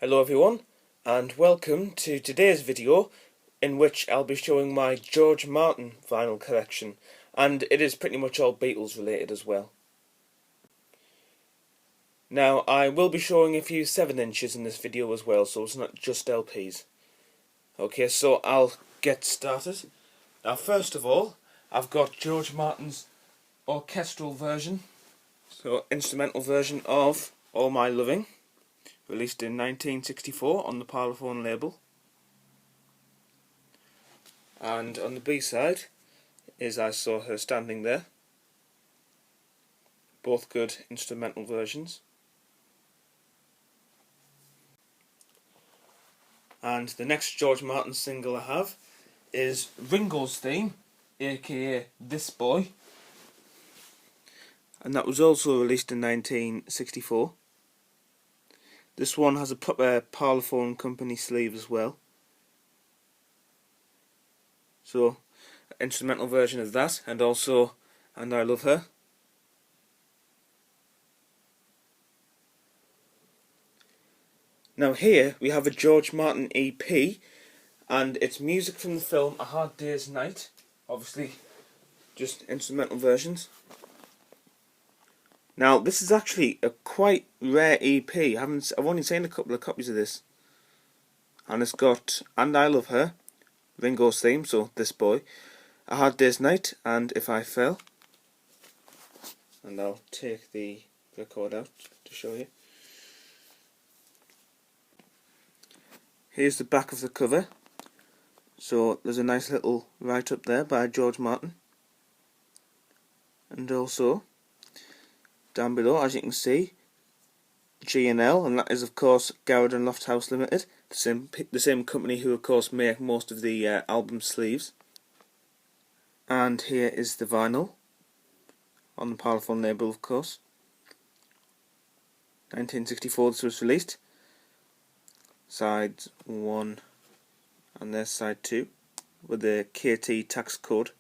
Hello everyone, and welcome to today's video in which I'll be showing my George Martin vinyl collection, and it is pretty much all Beatles related as well. Now I will be showing a few 7 inches in this video as well, so it's not just LPs. Okay, so I'll get started. Now first of all, I've got George Martin's orchestral version, so instrumental version of All My Loving, released in 1964 on the Parlophone label. And on the B-side is I Saw Her Standing There. Both good instrumental versions. And the next George Martin single I have is Ringo's Theme, aka This Boy. And that was also released in 1964. This one has a proper Parlophone company sleeve as well. So, instrumental version of that, and also And I Love Her. Now here we have a George Martin EP, and it's music from the film A Hard Day's Night. Obviously, just instrumental versions. Now this is actually a quite rare EP. I've only seen a couple of copies of this, and it's got And I Love Her, Ringo's Theme, so This Boy, A Hard Day's Night, and If I Fell. And I'll take the record out to show you. Here's the back of the cover. So there's a nice little write-up there by George Martin. And also, down below, as you can see, G&L, and that is of course Garrett and Lofthouse Limited, the same company who of course make most of the album sleeves. And here is the vinyl, on the Parlophone label of course. 1964 this was released. Side 1 and there's side 2 with the KT tax code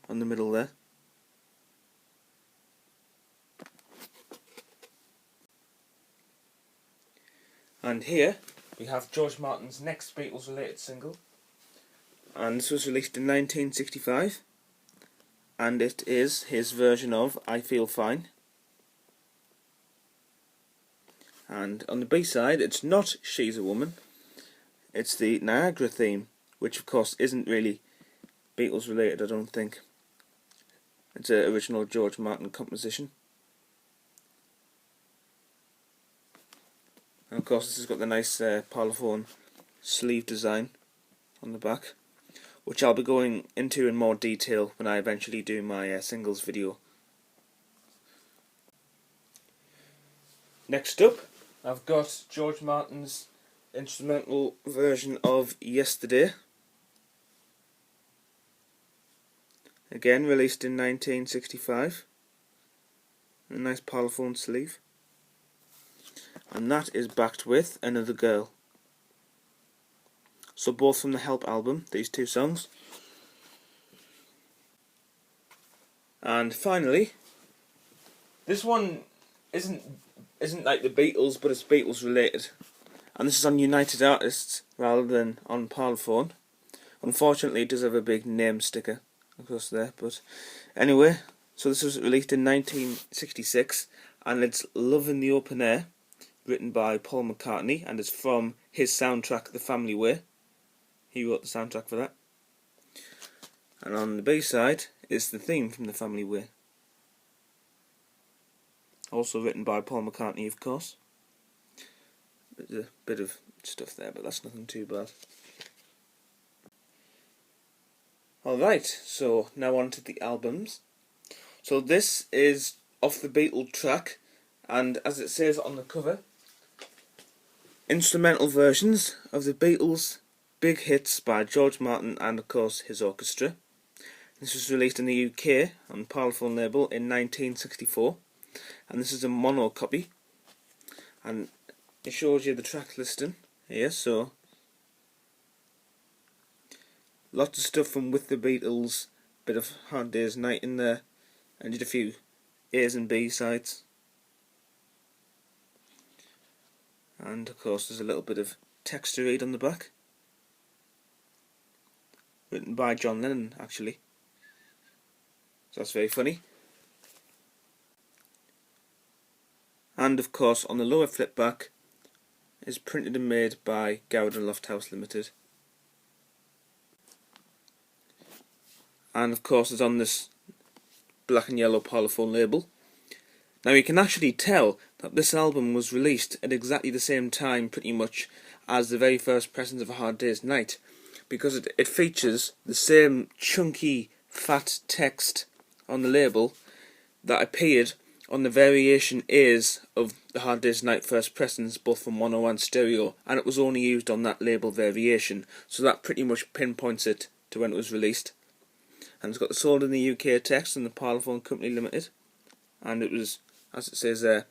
on the middle there. And here we have George Martin's next Beatles related single, and this was released in 1965, and it is his version of I Feel Fine. And on the B-side, it's not She's a Woman, it's the Niagara theme, which of course isn't really Beatles related, I don't think. It's an original George Martin composition. And of course this has got the nice Parlophone sleeve design on the back, which I'll be going into in more detail when I eventually do my singles video. Next up, I've got George Martin's instrumental version of Yesterday. Again released in 1965. A nice Parlophone sleeve. And that is backed with Another Girl. So both from the Help album, these two songs. And finally, this one isn't like the Beatles, but it's Beatles related, and this is on United Artists rather than on Parlophone. Unfortunately it does have a big name sticker across there, but anyway, so this was released in 1966, and it's Love in the Open Air, written by Paul McCartney, and it's from his soundtrack The Family Way. He wrote the soundtrack for that. And on the B-side is the theme from The Family Way, also written by Paul McCartney of course. There's a bit of stuff there, but that's nothing too bad. Alright, so now on to the albums. So this is off the Beatles track, and as it says on the cover, instrumental versions of the Beatles' big hits by George Martin and of course his orchestra. This was released in the UK on the Parlophone label in 1964. And this is a mono copy, and it shows you the track listing here, so lots of stuff from With the Beatles, bit of Hard Day's Night in there, and did a few A's and B sides. and of course there's a little bit of text to read on the back, written by John Lennon actually, so that's very funny. And of course on the lower flip back is printed and made by Gowden Lofthouse Limited. And of course it's on this black and yellow Parlophone label. Now you can actually tell that this album was released at exactly the same time pretty much as the very first pressings of A Hard Day's Night, because it features the same chunky fat text on the label that appeared on the variation A's of The Hard Day's Night first pressings, both from mono and stereo, and it was only used on that label variation, so that pretty much pinpoints it to when it was released. And it's got the sold in the UK text and the Parlophone Company Limited, and it was, as it says there,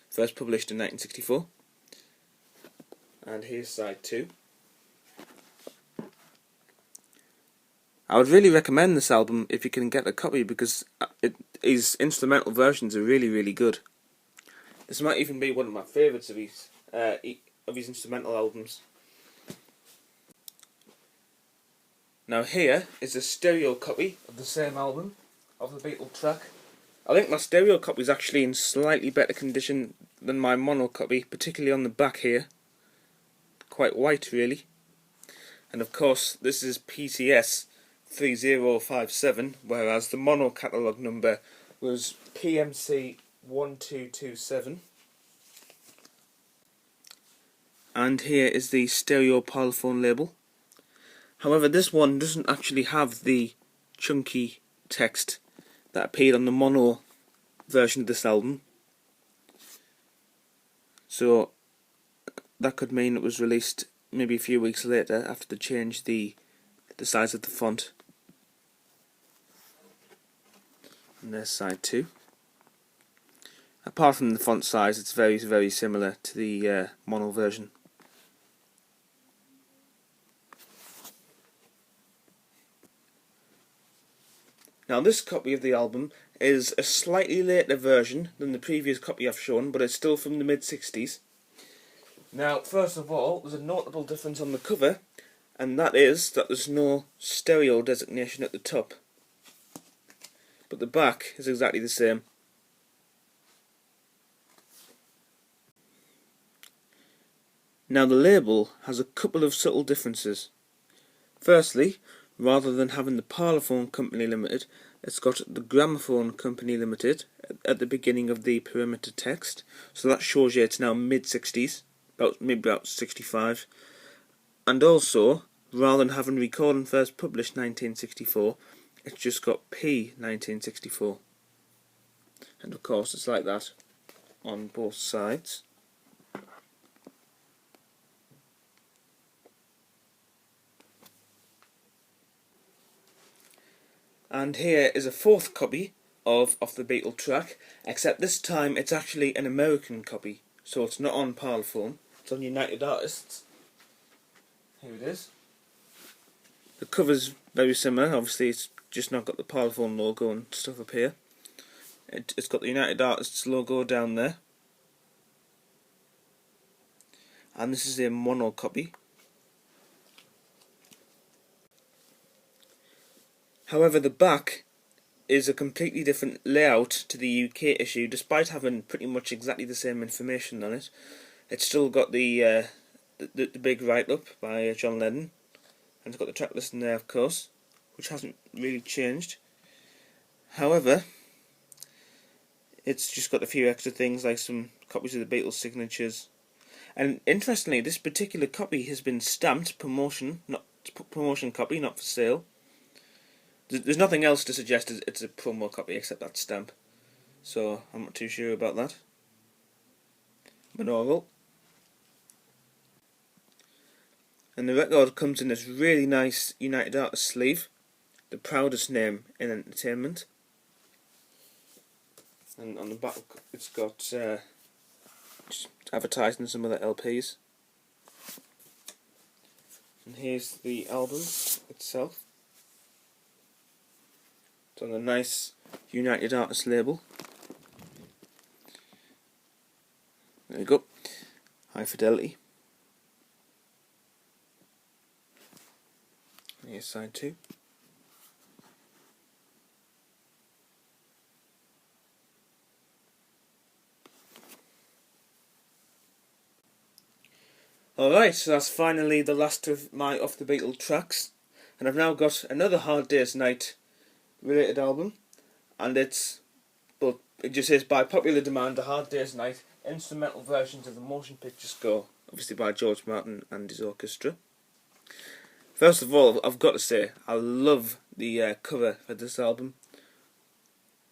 first published in 1964. And here's side 2. I would really recommend this album if you can get a copy, because his instrumental versions are really, really good. This might even be one of my favourites of his instrumental albums. Now here is a stereo copy of the same album, of the Beatles track. I think my stereo copy is actually in slightly better condition than my mono copy, particularly on the back here. Quite white really. And of course this is PCS 3057, whereas the mono catalogue number was PMC 1227. And here is the stereo Parlophone label. However, this one doesn't actually have the chunky text that appeared on the mono version of this album, so that could mean it was released maybe a few weeks later after they changed the size of the font. And there's side 2. Apart from the font size, it's very, very similar to the mono version. Now this copy of the album is a slightly later version than the previous copy I've shown, but it's still from the mid-60s. Now first of all, there's a notable difference on the cover, and that is that there's no stereo designation at the top. But the back is exactly the same. Now the label has a couple of subtle differences. Firstly, rather than having the Parlophone Company Limited, it's got the Gramophone Company Limited at the beginning of the perimeter text, so that shows you it's now mid-60s, maybe about 65. And also, rather than having recording first published 1964, it's just got P 1964. And of course it's like that on both sides. And here is a fourth copy of the Beatles track, except this time it's actually an American copy, so it's not on Parlophone, it's on United Artists. Here it is. The cover's very similar, obviously it's just not got the Parlophone logo and stuff up here. It's got the United Artists logo down there. And this is a mono copy. However, the back is a completely different layout to the UK issue, despite having pretty much exactly the same information on it. It's still got the big write-up by John Lennon, and it's got the track listing there, of course, which hasn't really changed. However, it's just got a few extra things like some copies of the Beatles signatures. And interestingly, this particular copy has been stamped promotion copy, not for sale. There's nothing else to suggest it's a promo copy except that stamp, so I'm not too sure about that. Manorial. And the record comes in this really nice United Artists sleeve, the proudest name in entertainment. And on the back it's got just advertising some other LPs. And here's the album itself. It's on a nice United Artists label. There you go. high fidelity. Here's side 2. Alright, so that's finally the last of my Off the Beatles tracks, and I've now got another Hard Day's Night related album, and it just says by popular demand, A Hard Day's Night, instrumental versions of the motion picture score, obviously by George Martin and his orchestra. First of all, I've got to say, I love the cover for this album,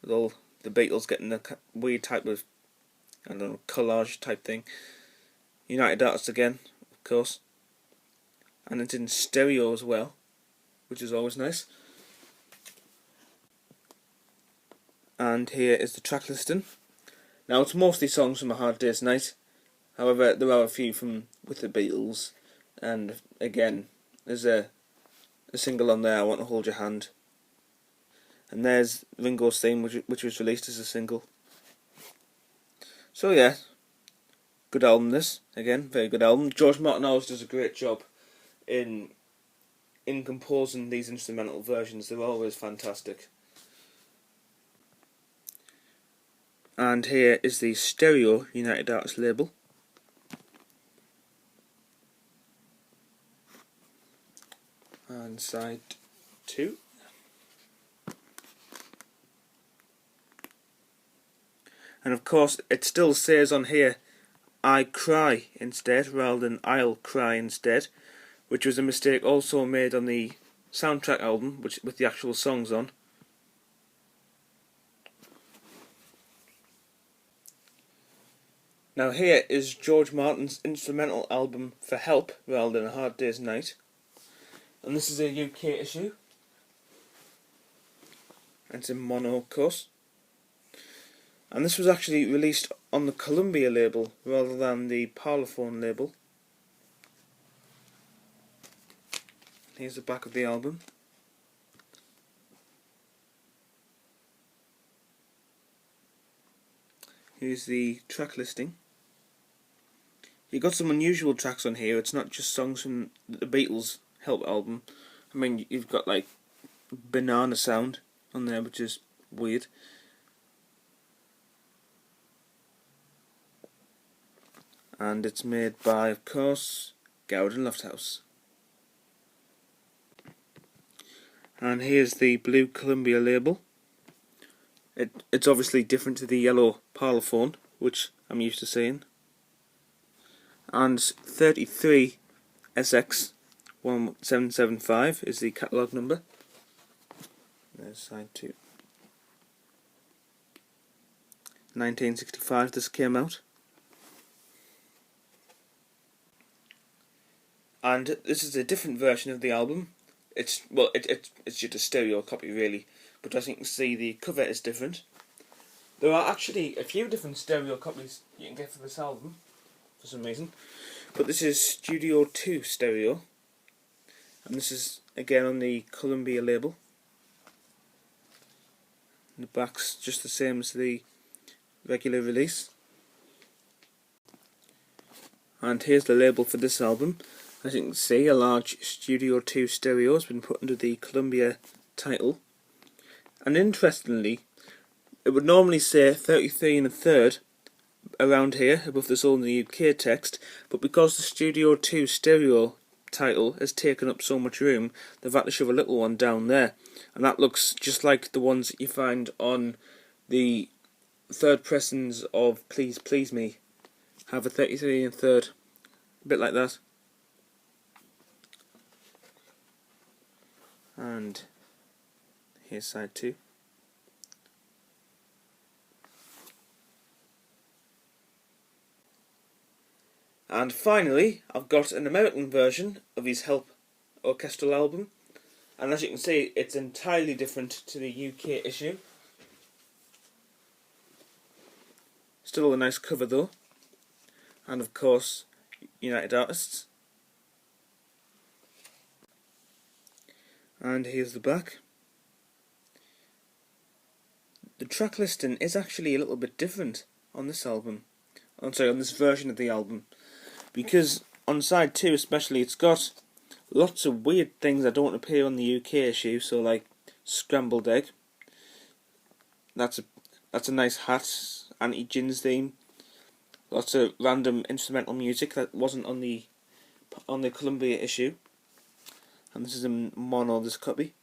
with all the Beatles getting a weird type of, I don't know, collage type thing. United Artists again, of course, and it's in stereo as well, which is always nice. And here is the track listing. Now it's mostly songs from A Hard Day's Night, however there are a few from With the Beatles, and again there's a single on there, I Want to Hold Your Hand, and there's Ringo's theme, which was released as a single. So yeah, good album this, again, very good album. George Martin always does a great job in composing these instrumental versions, they're always fantastic. And here is the stereo United Artists label. And side 2. And of course it still says on here I Cry instead rather than I'll Cry instead, which was a mistake also made on the soundtrack album, with the actual songs on. Now here is George Martin's instrumental album for Help rather than A Hard Day's Night, and this is a UK issue, and it's in mono of course, and this was actually released on the Columbia label rather than the Parlophone label. Here's the back of the album. Here's the track listing. You got some unusual tracks on here. It's not just songs from the Beatles' Help album. I mean, you've got like Banana Sound on there, which is weird. And it's made by, of course, Gowden Lofthouse. And here's the blue Columbia label. It's obviously different to the yellow Parlophone, which I'm used to seeing. And 33 SX 1775 is the catalogue number. There's side 2. 1965 this came out. And this is a different version of the album. It's just a stereo copy really, but as you can see the cover is different. There are actually a few different stereo copies you can get for this album for some reason, but this is Studio 2 stereo, and this is again on the Columbia label. And the back's just the same as the regular release. And here's the label for this album. As you can see, a large Studio 2 stereo has been put under the Columbia title. And interestingly, it would normally say 33 1/3 around here, above the Sold in the UK text, but because the Studio 2 stereo title has taken up so much room, they've had to shove a little one down there. And that looks just like the ones that you find on the third pressings of Please Please Me. Have a 33 1/3, a bit like that. And here's side 2. And finally, I've got an American version of his Help orchestral album, and as you can see, it's entirely different to the UK issue. Still a nice cover though, and of course, United Artists. And here's the back. The track listing is actually a little bit different on this album. I'm sorry, on this version of the album. because on side 2 especially, it's got lots of weird things that don't appear on the UK issue. So like scrambled egg. That's a nice hat. Anti-Gins theme. Lots of random instrumental music that wasn't on the Columbia issue. And this is in mono, this copy.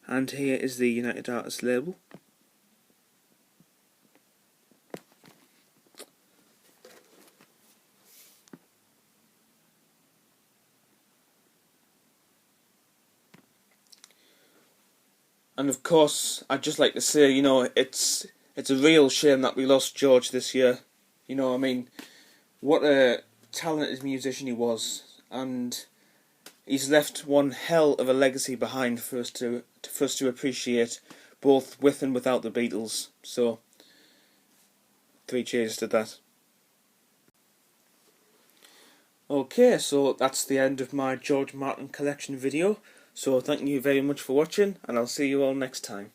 And here is the United Artists label. And of course, I'd just like to say, you know, it's a real shame that we lost George this year. You know, I mean, what a talented musician he was, and he's left one hell of a legacy behind for us to appreciate, both with and without the Beatles. So, 3 cheers to that. Okay, so that's the end of my George Martin collection video. So thank you very much for watching, and I'll see you all next time.